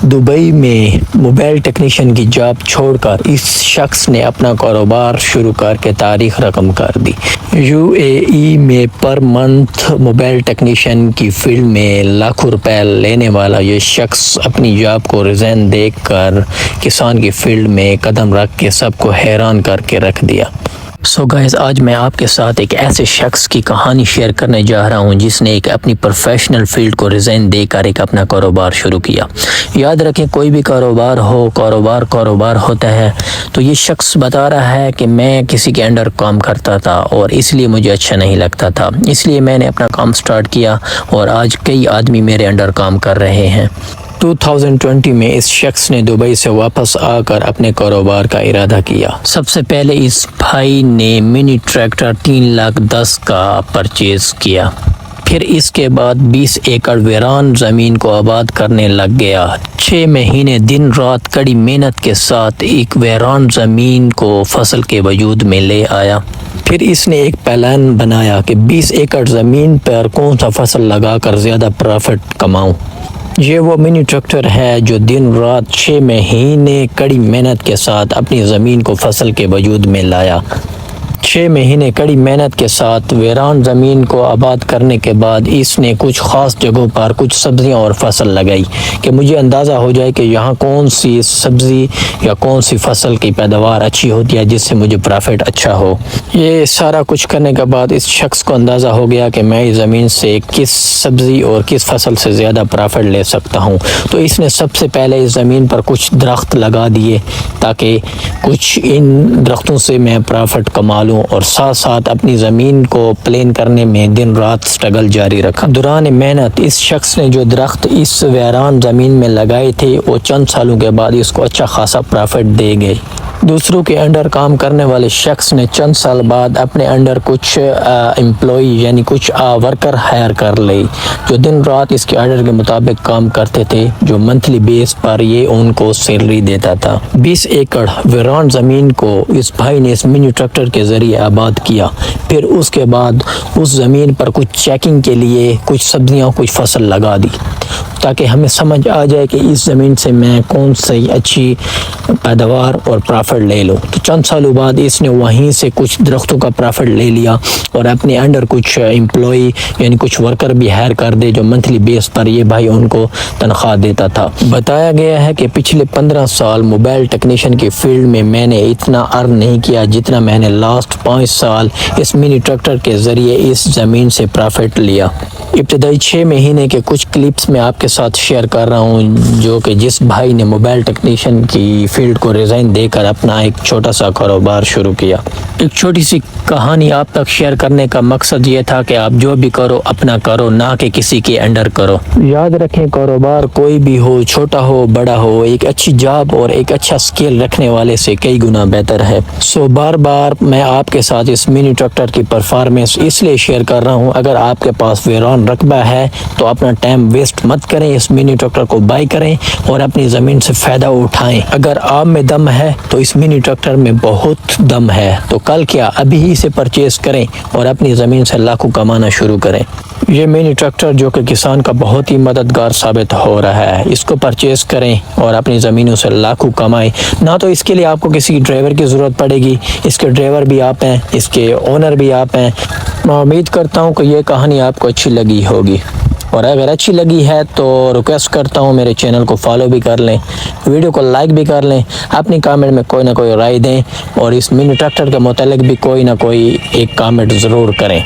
Dubai میں mobile technician کی job چھوڑ کر اس شخص نے اپنا کاروبار شروع کر کے تاریخ رقم کر دی۔ یو اے ای میں پر منتھ موبائل ٹیکنیشین کی فیلڈ میں لاکھوں روپے لینے والا یہ شخص اپنی جاب کو ریزائن دے کر کسان کی فیلڈ میں قدم رکھ کے سب کو حیران کر کے رکھ دیا۔ سو گائز، آج میں آپ کے ساتھ ایک ایسے شخص کی کہانی شیئر کرنے جا رہا ہوں جس نے ایک اپنی پروفیشنل فیلڈ کو ریزائن دے کر ایک اپنا کاروبار شروع کیا۔ یاد رکھیں، کوئی بھی کاروبار ہو، کاروبار ہوتا ہے۔ تو یہ شخص بتا رہا ہے کہ میں کسی کے انڈر کام کرتا تھا اور اس لیے مجھے اچھا نہیں لگتا تھا، اس لیے میں نے اپنا کام سٹارٹ کیا اور آج کئی آدمی میرے انڈر کام کر رہے ہیں۔ 2020 میں اس شخص نے دبئی سے واپس آ کر اپنے کاروبار کا ارادہ کیا۔ سب سے پہلے اس بھائی نے منی ٹریکٹر 3,10,000 کا پرچیز کیا، پھر اس کے بعد 20 ایکڑ ویران زمین کو آباد کرنے لگ گیا۔ 6 مہینے دن رات کڑی محنت کے ساتھ ایک ویران زمین کو فصل کے وجود میں لے آیا۔ پھر اس نے ایک پلان بنایا کہ 20 ایکڑ زمین پر کون سا فصل لگا کر زیادہ پروفٹ کماؤں۔ یہ وہ منی ٹریکٹر ہے جو دن رات 6 مہینے کڑی محنت کے ساتھ اپنی زمین کو فصل کے وجود میں لایا۔ 6 مہینے کڑی محنت کے ساتھ ویران زمین کو آباد کرنے کے بعد اس نے کچھ خاص جگہوں پر کچھ سبزیاں اور فصل لگائی کہ مجھے اندازہ ہو جائے کہ یہاں کون سی سبزی یا کون سی فصل کی پیداوار اچھی ہوتی ہے جس سے مجھے پروفٹ اچھا ہو۔ یہ سارا کچھ کرنے کے بعد اس شخص کو اندازہ ہو گیا کہ میں اس زمین سے کس سبزی اور کس فصل سے زیادہ پروفٹ لے سکتا ہوں۔ تو اس نے سب سے پہلے اس زمین پر کچھ درخت لگا دیے تاکہ کچھ ان درختوں سے میں پروفٹ کما لوں، اور ساتھ ساتھ اپنی زمین کو پلین کرنے میں دن رات سٹرگل جاری رکھا۔ دوران محنت اس شخص نے جو درخت اس ویران زمین میں لگائے تھے وہ چند سالوں کے بعد اس کو اچھا خاصا پروفٹ دے گئے۔ دوسروں کے انڈر کام کرنے والے شخص نے چند سال بعد اپنے انڈر کچھ امپلائی یعنی کچھ ورکر ہائر کر لے جو دن رات اس کے آرڈر کے مطابق کام کرتے تھے، جو منتھلی بیس پر یہ ان کو سیلری دیتا تھا۔ 20 ایکڑ ویران زمین کو اس بھائی نے اس منی ٹریکٹر کے ذریعے آباد کیا۔ پھر اس کے بعد اس زمین پر کچھ چیکنگ کے لیے کچھ سبزیاں کچھ فصل لگا دی تاکہ ہمیں سمجھ آ جائے کہ اس زمین سے میں کون سی اچھی پیداوار اور پروفٹ لے لوں۔ تو چند سالوں بعد اس نے وہیں سے کچھ درختوں کا پروفٹ لے لیا اور اپنے انڈر کچھ امپلائی یعنی کچھ ورکر بھی ہائر کر دے جو منتھلی بیس پر یہ بھائی ان کو تنخواہ دیتا تھا۔ بتایا گیا ہے کہ پچھلے 15 سال موبائل ٹیکنیشین کی فیلڈ میں میں نے اتنا ارن نہیں کیا جتنا میں نے لاسٹ 5 سال اس منی ٹریکٹر کے ذریعے اس زمین سے پروفٹ لیا۔ ابتدائی 6 مہینے کے کچھ کلپس میں آپ کے ساتھ شیئر کر رہا ہوں جو کہ جس بھائی نے موبائل ٹیکنیشین کی فیلڈ کو ریزائن دے کر اپنا ایک چھوٹا سا کاروبار شروع کیا۔ ایک چھوٹی سی کہانی آپ تک شیئر کرنے کا مقصد یہ تھا کہ آپ جو بھی کرو اپنا کرو، نہ کہ کسی کے انڈر کرو۔ یاد رکھیں، کاروبار کوئی بھی ہو، چھوٹا ہو بڑا ہو، ایک اچھی جاب اور ایک اچھا سکل رکھنے والے سے کئی گنا بہتر ہے۔ سو بار بار میں آپ کے ساتھ اس منی ٹریکٹر کی پرفارمنس اس لیے شیئر کر رہا ہوں، اگر آپ کے پاس ویران رقبہ ہے تو اپنا ٹائم ویسٹ مت کریں، اس منی ٹریکٹر کو بائی کریں اور اپنی زمین سے فائدہ اٹھائیں۔ اگر آپ میں دم ہے تو اس منی ٹریکٹر میں بہت دم ہے، تو کل کیا ابھی ہی سے پرچیز کریں اور اپنی زمین سے لاکھوں کمانا شروع کریں۔ یہ منی ٹریکٹر جو کہ کسان کا بہت ہی مددگار ثابت ہو رہا ہے، اس کو پرچیز کریں اور اپنی زمینوں سے لاکھوں کمائیں۔ نہ تو اس کے لیے آپ کو کسی ڈرائیور کی ضرورت پڑے گی، اس کے ڈرائیور بھی آپ ہیں، اس کے اونر بھی آپ ہیں۔ میں امید کرتا ہوں کہ یہ کہانی آپ کو اچھی لگی ہوگی، اور اگر اچھی لگی ہے تو ریکویسٹ کرتا ہوں میرے چینل کو فالو بھی کر لیں، ویڈیو کو لائک بھی کر لیں، اپنی کامنٹ میں کوئی نہ کوئی رائے دیں اور اس منی ٹریکٹر کے متعلق بھی کوئی نہ کوئی ایک کامنٹ ضرور کریں۔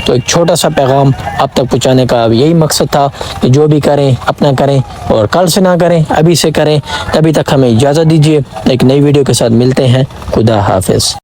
تو ایک چھوٹا سا پیغام آپ تک پہنچانے کا یہی مقصد تھا کہ جو بھی کریں اپنا کریں، اور کل سے نہ کریں ابھی سے کریں۔ تبھی تک ہمیں اجازت دیجیے، ایک نئی ویڈیو کے ساتھ ملتے ہیں۔ خدا حافظ۔